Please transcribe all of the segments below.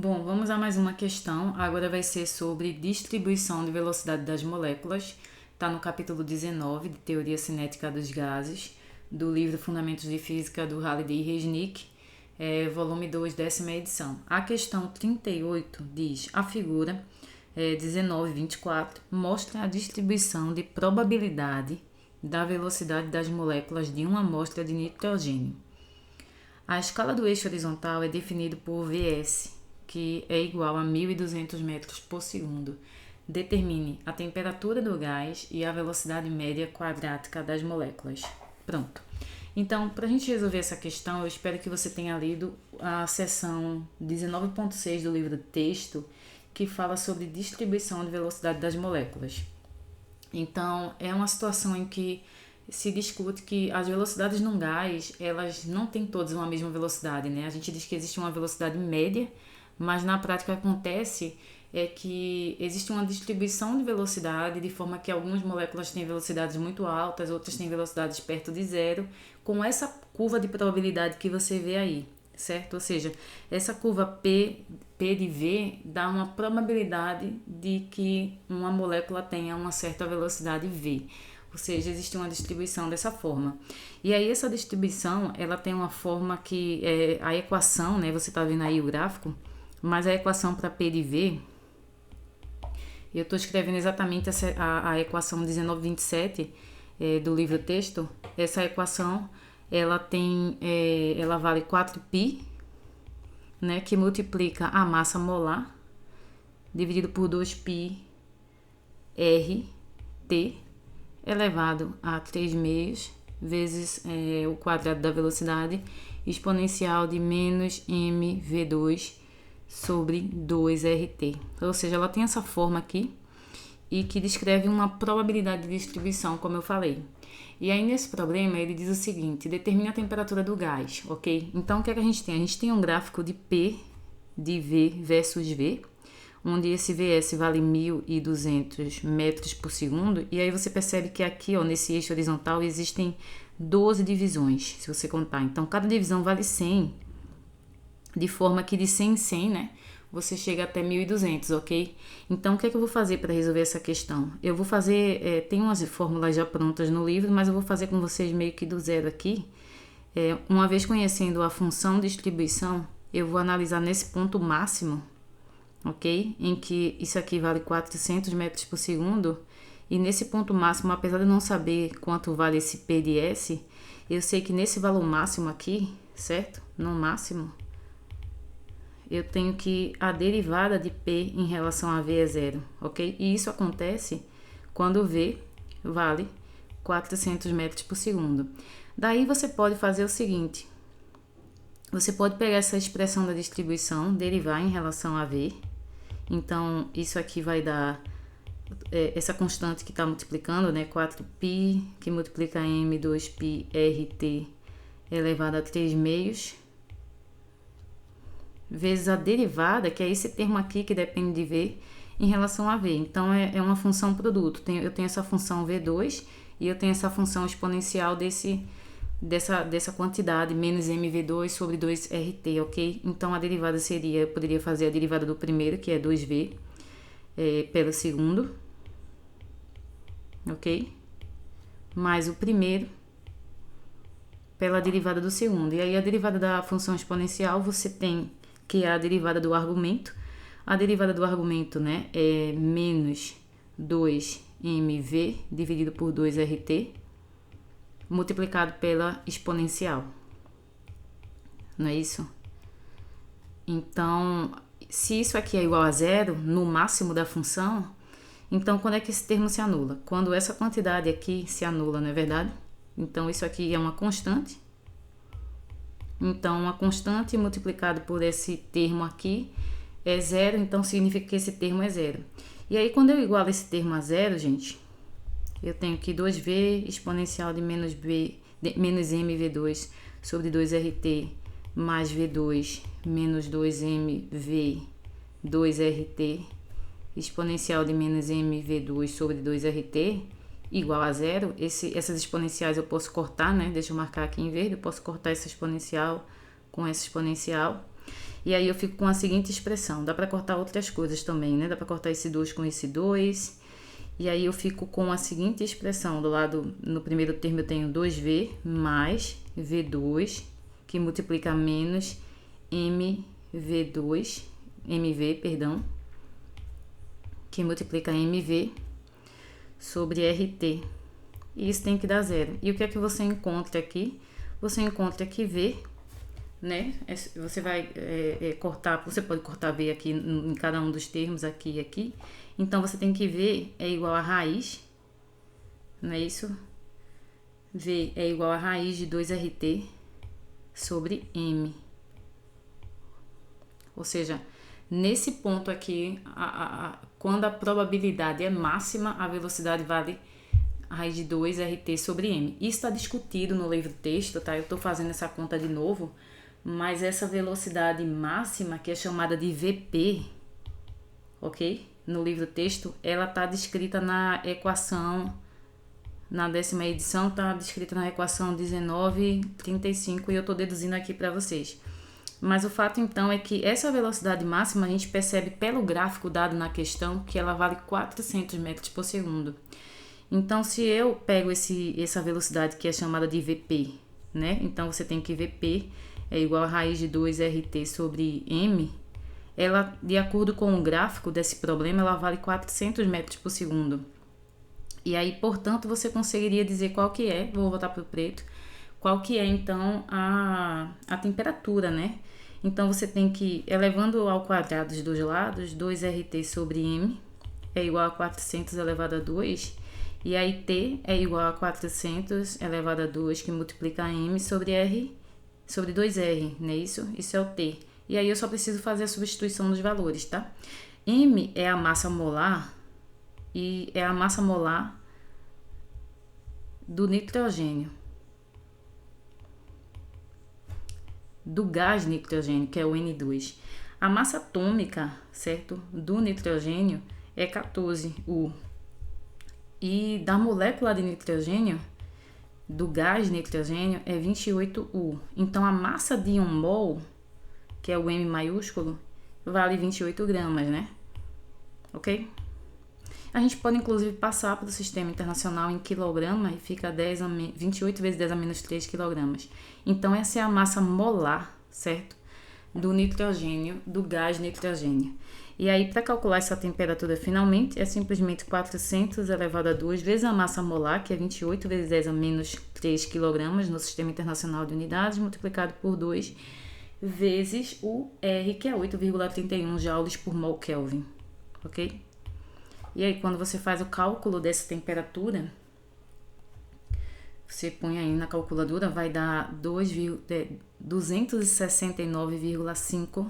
Bom, vamos a mais uma questão. Agora vai ser sobre distribuição de velocidade das moléculas. Está no capítulo 19 de Teoria Cinética dos Gases, do livro Fundamentos de Física do Halliday e Resnick, volume 2, 10ª edição. A questão 38 diz: a figura 1924 mostra a distribuição de probabilidade da velocidade das moléculas de uma amostra de nitrogênio. A escala do eixo horizontal é definida por Vs, que é igual a 1.200 metros por segundo. Determine a temperatura do gás e a velocidade média quadrática das moléculas. Pronto. Então, para a gente resolver essa questão, eu espero que você tenha lido a seção 19.6 do livro de texto, que fala sobre distribuição de velocidade das moléculas. Então, é uma situação em que se discute que as velocidades num gás, elas não têm todas uma mesma velocidade, né? A gente diz que existe uma velocidade média, mas na prática acontece que existe uma distribuição de velocidade, de forma que algumas moléculas têm velocidades muito altas, outras têm velocidades perto de zero, com essa curva de probabilidade que você vê aí, certo? Ou seja, essa curva P de V dá uma probabilidade de que uma molécula tenha uma certa velocidade V. Ou seja, existe uma distribuição dessa forma. E aí essa distribuição, ela tem uma forma que a equação, né? Você está vendo aí o gráfico, mas a equação para P de V, eu estou escrevendo exatamente a equação 1927 do livro texto. Essa equação, ela vale 4π, né? Que multiplica a massa molar, dividido por 2π RT, elevado a 3 meios, vezes o quadrado da velocidade, exponencial de menos mv2 sobre 2RT. Ou seja, ela tem essa forma aqui e que descreve uma probabilidade de distribuição, como eu falei. E aí, nesse problema, ele diz o seguinte: determine a temperatura do gás, ok? Então, o que é que a gente tem? A gente tem um gráfico de P de V versus V, onde esse Vs vale 1.200 metros por segundo, e aí você percebe que aqui, ó, nesse eixo horizontal, existem 12 divisões, se você contar. Então, cada divisão vale 100, de forma que de 100 em 100, né, você chega até 1.200, ok? Então, o que é que eu vou fazer para resolver essa questão? Eu vou fazer, tem umas fórmulas já prontas no livro, mas eu vou fazer com vocês meio que do zero aqui. Uma vez conhecendo a função de distribuição, eu vou analisar nesse ponto máximo, ok? Em que isso aqui vale 400 metros por segundo, e nesse ponto máximo, apesar de eu não saber quanto vale esse P de S, eu sei que nesse valor máximo aqui, certo? No máximo, eu tenho que a derivada de P em relação a V é zero, ok? E isso acontece quando V vale 400 metros por segundo. Daí você pode fazer o seguinte: você pode pegar essa expressão da distribuição, derivar em relação a V. Então, isso aqui vai dar essa constante que está multiplicando, né? 4π, que multiplica m, 2π RT elevado a 3 meios, vezes a derivada, que é esse termo aqui que depende de V, em relação a V. Então, é uma função produto. Eu tenho essa função V2 e eu tenho essa função exponencial dessa quantidade, menos mv2 sobre 2RT, ok? Então, a derivada seria, eu poderia fazer a derivada do primeiro, que é 2V, pelo segundo, ok? Mais o primeiro pela derivada do segundo. E aí, a derivada da função exponencial, você tem que é a derivada do argumento. A derivada do argumento, né, é menos 2mv dividido por 2RT, multiplicado pela exponencial. Não é isso? Então, se isso aqui é igual a zero, no máximo da função, então quando é que esse termo se anula? Quando essa quantidade aqui se anula, não é verdade? Então, isso aqui é uma constante. Então, uma constante multiplicado por esse termo aqui é zero, então significa que esse termo é zero. E aí, quando eu igualo esse termo a zero, gente, eu tenho que 2V exponencial de menos mv2 sobre 2RT mais V2 menos 2mv 2RT exponencial de menos mv2 sobre 2RT igual a zero. Essas exponenciais eu posso cortar, né? Deixa eu marcar aqui em verde, eu posso cortar essa exponencial com essa exponencial. E aí eu fico com a seguinte expressão. Dá para cortar outras coisas também, né? Dá para cortar esse 2 com esse 2. E aí eu fico com a seguinte expressão. Do lado, no primeiro termo eu tenho 2V mais V2, que multiplica menos MV2, que multiplica MV sobre RT. E isso tem que dar zero. E o que é que você encontra aqui? Você encontra que V, né? Você vai cortar, você pode cortar V aqui em cada um dos termos, aqui e aqui. Então, você tem que V é igual a raiz, não é isso? V é igual a raiz de 2RT sobre M. Ou seja, nesse ponto aqui, quando a probabilidade é máxima, a velocidade vale a raiz de 2RT sobre M. Isso está discutido no livro-texto, tá? Eu estou fazendo essa conta de novo, mas essa velocidade máxima, que é chamada de VP, ok? No livro-texto, ela está descrita na equação, na 10ª edição, está descrita na equação 1935 e eu estou deduzindo aqui para vocês. Mas o fato, então, é que essa velocidade máxima a gente percebe pelo gráfico dado na questão que ela vale 400 metros por segundo. Então, se eu pego essa velocidade que é chamada de VP, né? Então, você tem que VP é igual a raiz de 2RT sobre M. Ela, de acordo com o gráfico desse problema, ela vale 400 metros por segundo. E aí, portanto, você conseguiria dizer qual que é, vou voltar para o preto, qual que é, então, a temperatura, né? Então, você tem que, elevando ao quadrado os dois lados, 2RT sobre M é igual a 400 elevado a 2, e aí T é igual a 400 elevado a 2, que multiplica M sobre R, sobre 2R, não é isso? Isso é o T. E aí eu só preciso fazer a substituição dos valores, tá? M é a massa molar, e é a massa molar do nitrogênio. Do gás nitrogênio, que é o N2. A massa atômica, certo? Do nitrogênio é 14, U. E da molécula de nitrogênio, do gás nitrogênio, é 28 U. Então, a massa de 1 mol, que é o M maiúsculo, vale 28 gramas, né? Ok? A gente pode, inclusive, passar para o sistema internacional em quilograma e fica 28 vezes 10 a menos 3 quilogramas. Então, essa é a massa molar, certo? Do nitrogênio, do gás nitrogênio. E aí, para calcular essa temperatura finalmente, é simplesmente 400 elevado a 2 vezes a massa molar, que é 28 vezes 10 a menos 3 quilogramas no Sistema Internacional de Unidades, multiplicado por 2, vezes o R, que é 8,31 joules por mol Kelvin, ok? E aí, quando você faz o cálculo dessa temperatura, você põe aí na calculadora, vai dar 269,5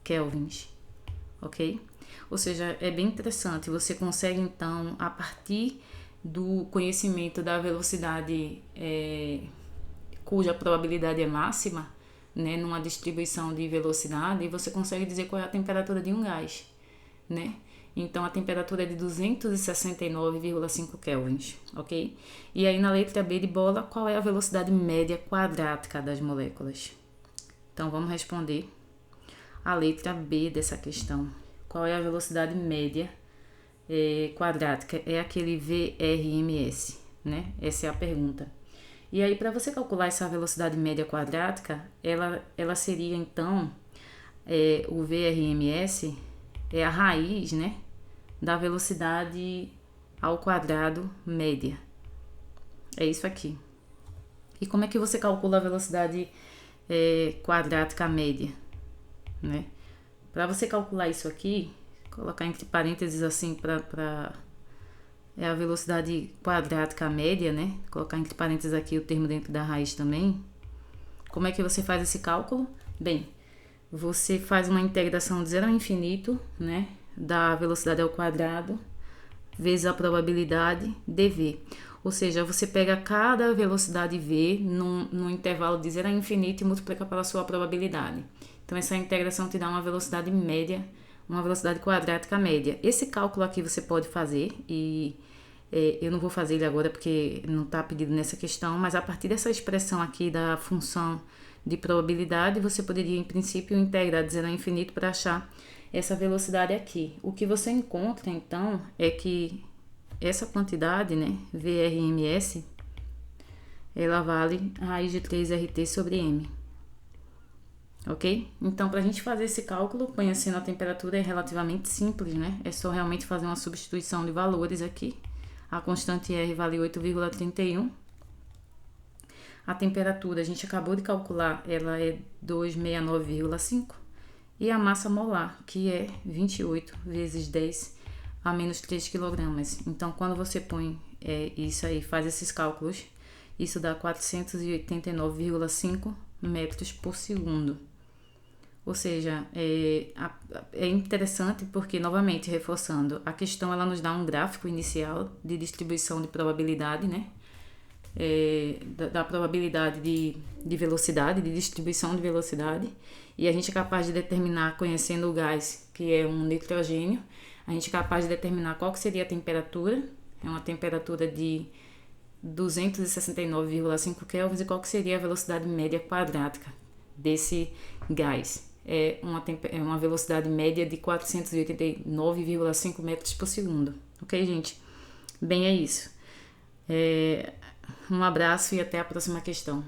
kelvins, ok? Ou seja, é bem interessante. Você consegue, então, a partir do conhecimento da velocidade cuja probabilidade é máxima, né, numa distribuição de velocidade, você consegue dizer qual é a temperatura de um gás, né? Então, a temperatura é de 269,5 kelvins, ok? E aí, na letra B de bola, qual é a velocidade média quadrática das moléculas? Então, vamos responder a letra B dessa questão. Qual é a velocidade média quadrática? É aquele VRMS, né? Essa é a pergunta. E aí, para você calcular essa velocidade média quadrática, ela seria, então, o VRMS é a raiz, né, da velocidade ao quadrado média. É isso aqui. E como é que você calcula a velocidade quadrática média, né? Para você calcular isso aqui, colocar entre parênteses assim para a velocidade quadrática média, né? Colocar entre parênteses aqui o termo dentro da raiz também. Como é que você faz esse cálculo? Bem, você faz uma integração de 0 ao infinito, né, da velocidade ao quadrado, vezes a probabilidade dv. Ou seja, você pega cada velocidade v num intervalo de 0 a infinito e multiplica pela sua probabilidade. Então, essa integração te dá uma velocidade média, uma velocidade quadrática média. Esse cálculo aqui você pode fazer e eu não vou fazer ele agora porque não está pedido nessa questão, mas a partir dessa expressão aqui da função de probabilidade, você poderia, em princípio, integrar de zero a infinito para achar essa velocidade aqui. O que você encontra, então, é que essa quantidade, né, VRMS, ela vale a raiz de 3RT sobre M. Ok? Então, para a gente fazer esse cálculo, conhecendo a temperatura, é relativamente simples, né? É só realmente fazer uma substituição de valores aqui. A constante R vale 8,31. A temperatura, a gente acabou de calcular, ela é 269,5. E a massa molar, que é 28 vezes 10 a menos 3 kg. Então, quando você põe isso aí, faz esses cálculos, isso dá 489,5 metros por segundo. Ou seja, é interessante porque, novamente, reforçando, a questão ela nos dá um gráfico inicial de distribuição de probabilidade, né? Da probabilidade de velocidade, de distribuição de velocidade, e a gente é capaz de determinar, conhecendo o gás, que é um nitrogênio, a gente é capaz de determinar qual que seria a temperatura, é uma temperatura de 269,5 kelvins, e qual que seria a velocidade média quadrática desse gás. É uma velocidade média de 489,5 metros por segundo. Ok, gente? Bem, é isso. Um abraço e até a próxima questão.